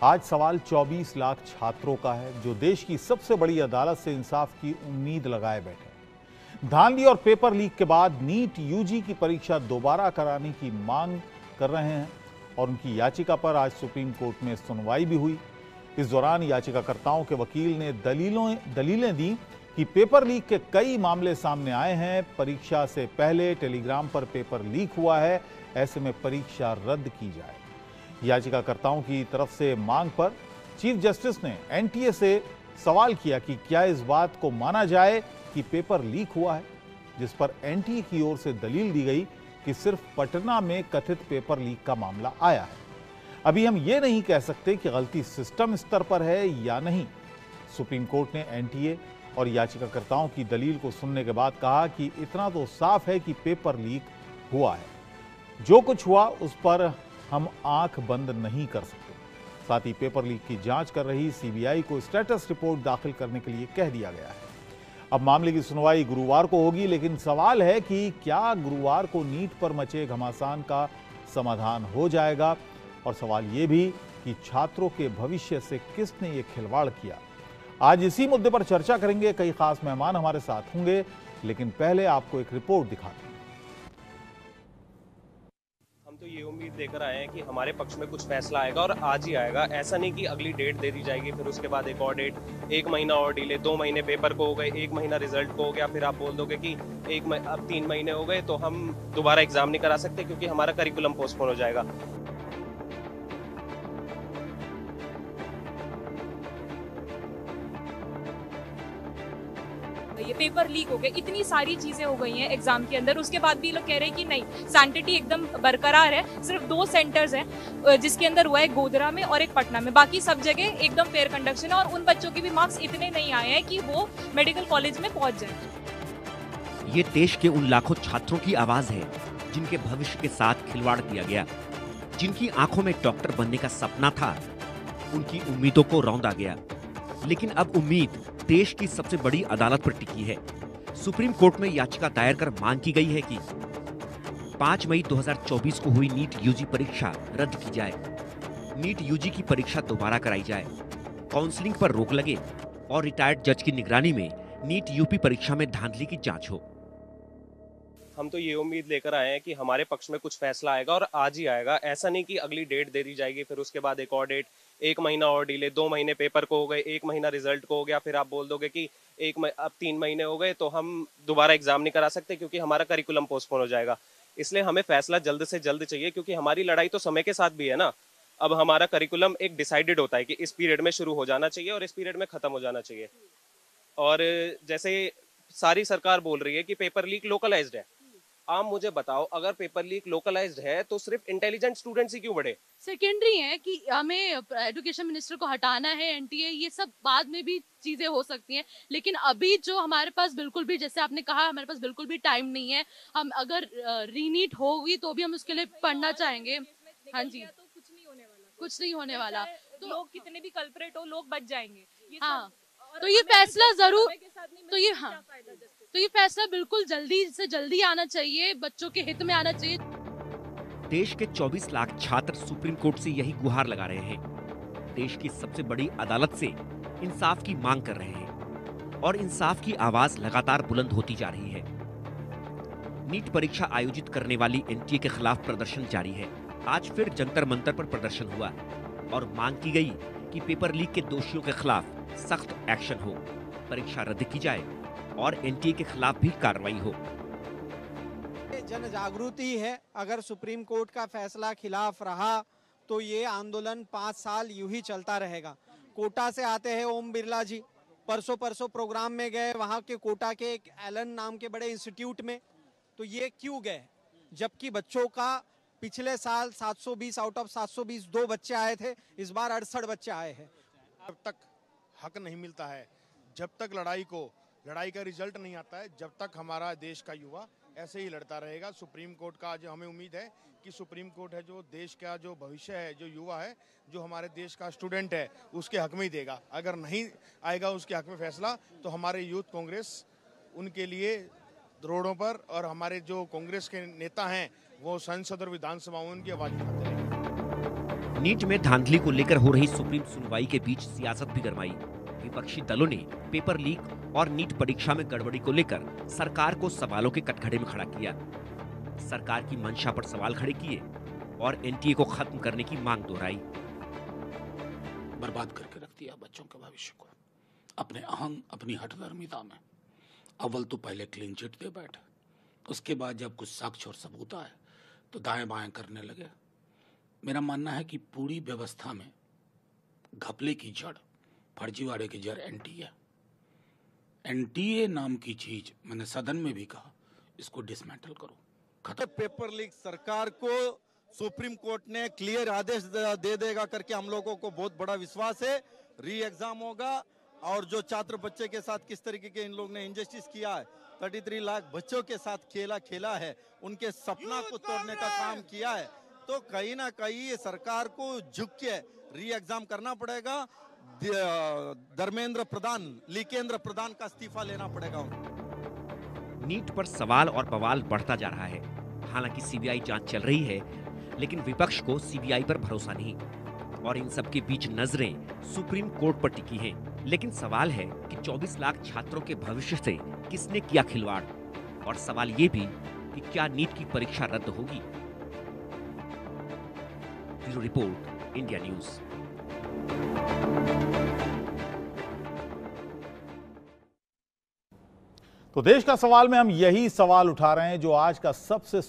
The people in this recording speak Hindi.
आज सवाल 24 लाख छात्रों का है जो देश की सबसे बड़ी अदालत से इंसाफ की उम्मीद लगाए बैठे हैं। धांधली और पेपर लीक के बाद नीट यूजी की परीक्षा दोबारा कराने की मांग कर रहे हैं और उनकी याचिका पर आज सुप्रीम कोर्ट में सुनवाई भी हुई। इस दौरान याचिकाकर्ताओं के वकील ने दलीलें दी कि पेपर लीक के कई मामले सामने आए हैं। परीक्षा से पहले टेलीग्राम पर पेपर लीक हुआ है, ऐसे में परीक्षा रद्द की जाए। याचिकाकर्ताओं की तरफ से मांग पर चीफ जस्टिस ने एनटीए से सवाल किया कि क्या इस बात को माना जाए कि पेपर लीक हुआ है, जिस पर एनटीए की ओर से दलील दी गई कि सिर्फ पटना में कथित पेपर लीक का मामला आया है। अभी हम ये नहीं कह सकते कि गलती सिस्टम स्तर पर है या नहीं। सुप्रीम कोर्ट ने एनटीए और याचिकाकर्ताओं की दलील को सुनने के बाद कहा कि इतना तो साफ है कि पेपर लीक हुआ है। जो कुछ हुआ उस पर हम आंख बंद नहीं कर सकते। साथ ही पेपर लीक की जांच कर रही सीबीआई को स्टेटस रिपोर्ट दाखिल करने के लिए कह दिया गया है। अब मामले की सुनवाई गुरुवार को होगी, लेकिन सवाल है कि क्या गुरुवार को नीट पर मचे घमासान का समाधान हो जाएगा, और सवाल यह भी कि छात्रों के भविष्य से किसने ये खिलवाड़ किया। आज इसी मुद्दे पर चर्चा करेंगे। कई खास मेहमान हमारे साथ होंगे, लेकिन पहले आपको एक रिपोर्ट दिखाते हैं। तो ये उम्मीद लेकर आए हैं कि हमारे पक्ष में कुछ फैसला आएगा और आज ही आएगा। ऐसा नहीं कि अगली डेट दे दी जाएगी, फिर उसके बाद एक और डेट, 1 महीना और डिले, 2 महीने पेपर को हो गए, 1 महीना रिजल्ट को हो गया, फिर आप बोल दोगे कि अब 3 महीने हो गए तो हम दोबारा एग्जाम नहीं करा सकते क्योंकि हमारा करिकुलम पोस्टपोन हो जाएगा। ये पेपर लीक हो गए, इतनी सारी चीजें हो गई हैं एग्जाम के अंदर, उसके बाद भी लोग कह रहे हैं कि नहीं, सैनिटी एकदम बरकरार है। सिर्फ 2 सेंटर्स हैं जिसके अंदर हुआ है, गोधरा में और एक पटना में, बाकी सब जगह एकदम फेयर कंडक्शन है और उन बच्चों के भी मार्क्स इतने नहीं आए हैं कि वो मेडिकल कॉलेज में पहुंच जाए। ये देश के उन लाखों छात्रों की आवाज है जिनके भविष्य के साथ खिलवाड़ किया गया, जिनकी आंखों में डॉक्टर बनने का सपना था, उनकी उम्मीदों को रौंदा गया। लेकिन अब उम्मीद देश की सबसे बड़ी अदालत पर टिकी है। सुप्रीम कोर्ट में याचिका दायर कर मांग की गई है कि 5 मई 2024 को हुई नीट यूजी परीक्षा रद्द की जाए, नीट यूजी की परीक्षा दोबारा कराई जाए, काउंसलिंग पर रोक लगे और रिटायर्ड जज की निगरानी में नीट यूपी परीक्षा में धांधली की जांच हो। हम तो ये उम्मीद लेकर आए हैं कि हमारे पक्ष में कुछ फैसला आएगा और आज ही आएगा। ऐसा नहीं कि अगली डेट दे दी जाएगी, फिर उसके बाद एक और डेट, 1 महीना और डिले, 2 महीने पेपर को हो गए, 1 महीना रिजल्ट को हो गया, फिर आप बोल दोगे कि अब 3 महीने हो गए तो हम दोबारा एग्जाम नहीं करा सकते क्योंकि हमारा करिकुलम पोस्टपोन हो जाएगा। इसलिए हमें फैसला जल्द से जल्द चाहिए, क्योंकि हमारी लड़ाई तो समय के साथ भी है ना। अब हमारा करिकुलम एक डिसाइडेड होता है कि इस पीरियड में शुरू हो जाना चाहिए और इस पीरियड में खत्म हो जाना चाहिए। और जैसे सारी सरकार बोल रही है कि पेपर लीक लोकलाइज्ड है, आप मुझे बताओ, अगर पेपर लीक लोकलाइज्ड है तो सिर्फ इंटेलिजेंट स्टूडेंट्स ही क्यों बढ़े? सेकेंडरी है कि हमें एजुकेशन मिनिस्टर को हटाना है, एनटीए, ये सब बाद में भी चीजें हो सकती हैं, लेकिन अभी जो हमारे पास बिल्कुल भी, जैसे आपने कहा, हमारे पास बिल्कुल भी टाइम नहीं है। हम अगर रीनीट होगी तो भी हम उसके लिए पढ़ना चाहेंगे। हाँ जी, तो कुछ नहीं होने वाला। तो लोग कितने भी कल्परेट हो, लोग बच जाएंगे। हाँ, तो ये फैसला जरूर, तो ये फैसला बिल्कुल जल्दी से जल्दी आना चाहिए, बच्चों के हित में आना चाहिए। देश के 24 लाख छात्र सुप्रीम कोर्ट से यही गुहार लगा रहे हैं। देश की सबसे बड़ी अदालत से इंसाफ की मांग कर रहे हैं और इंसाफ की आवाज लगातार बुलंद होती जा रही है। नीट परीक्षा आयोजित करने वाली एनटीए के खिलाफ प्रदर्शन जारी है। आज फिर जंतर मंतर पर प्रदर्शन हुआ और मांग की गई कि पेपर लीक के दोषियों के खिलाफ सख्त एक्शन हो, परीक्षा रद्द की जाए और एनटीए के खिलाफ भी कार्रवाई हो। जन जागृति है। अगर सुप्रीम कोर्ट का फैसला खिलाफ रहा तो ये आंदोलन 5 साल यूं ही चलता रहेगा। कोटा से आते हैं ओम बिरला जी, परसों प्रोग्राम में गए वहाँ के कोटा के एक एलन नाम के बड़े इंस्टीट्यूट में। तो ये क्यों गए, जबकि बच्चों का पिछले साल 720 आउट ऑफ 720 2 बच्चे आए थे, इस बार 68 बच्चे आए हैं। जब तक हक नहीं मिलता है, जब तक लड़ाई का रिजल्ट नहीं आता है, जब तक हमारा देश का युवा ऐसे ही लड़ता रहेगा। सुप्रीम कोर्ट का आज हमें उम्मीद है कि सुप्रीम कोर्ट है जो देश का जो भविष्य है, जो युवा है, जो हमारे देश का स्टूडेंट है, उसके हक में ही देगा। अगर नहीं आएगा उसके हक में फैसला तो हमारे यूथ कांग्रेस उनके लिए रोडों पर, और हमारे जो कांग्रेस के नेता हैं वो संसद और विधानसभा में उनकी आवाज उठाते रहेंगे। नीट में धांधली को लेकर हो रही सुप्रीम सुनवाई के बीच सियासत भी गरमाई। विपक्षी दलों ने पेपर लीक और नीट परीक्षा में गड़बड़ी को लेकर सरकार को सवालों के कटघरे में खड़ा किया। सरकार की मंशा पर सवाल खड़े किए और एनटीए को खत्म करने की मांग दोहराई। बर्बाद करके रख दिया बच्चों के भविष्य को, अपने अहंग, अपनी हठधर्मिता में। अव्वल तो पहले क्लीन चिट दे बैठे, उसके बाद जब कुछ साक्ष्य और सबूत आए तो दाएं बाएं करने लगे। मेरा मानना है कि पूरी व्यवस्था में घपले की जड़, फर्जीवाड़े की जड़ एनटीए। एनटीए नाम की चीज मैंने सदन में भी कहा, इसको डिसमेंटल करो, खत्म। पेपर लीक सरकार को सुप्रीम कोर्ट ने क्लियर आदेश दे देगा करके हम लोगों को बहुत बड़ा विश्वास है। री एग्जाम होगा और जो छात्र बच्चे के साथ किस तरीके के इन लोग ने इंजस्टिस किया है, 33 लाख बच्चों के साथ खेला है, उनके सपना को तोड़ने का काम किया है, तो कहीं ना कहीं ये सरकार को झुक के री एग्जाम करना पड़ेगा। धर्मेंद्र प्रधान, लीकेंद्र प्रधान का इस्तीफा लेना पड़ेगा। नीट पर सवाल और बवाल बढ़ता जा रहा है। हालांकि सीबीआई जांच चल रही है, लेकिन विपक्ष को सीबीआई पर भरोसा नहीं और इन सब के बीच नजरें सुप्रीम कोर्ट पर टिकी हैं। लेकिन सवाल है कि 24 लाख छात्रों के भविष्य से किसने किया खिलवाड़, और सवाल ये भी कि क्या नीट की परीक्षा रद्द होगी। Bureau report, India news. तो देश का सवाल में हम यही सवाल उठा रहे हैं जो आज का सबसे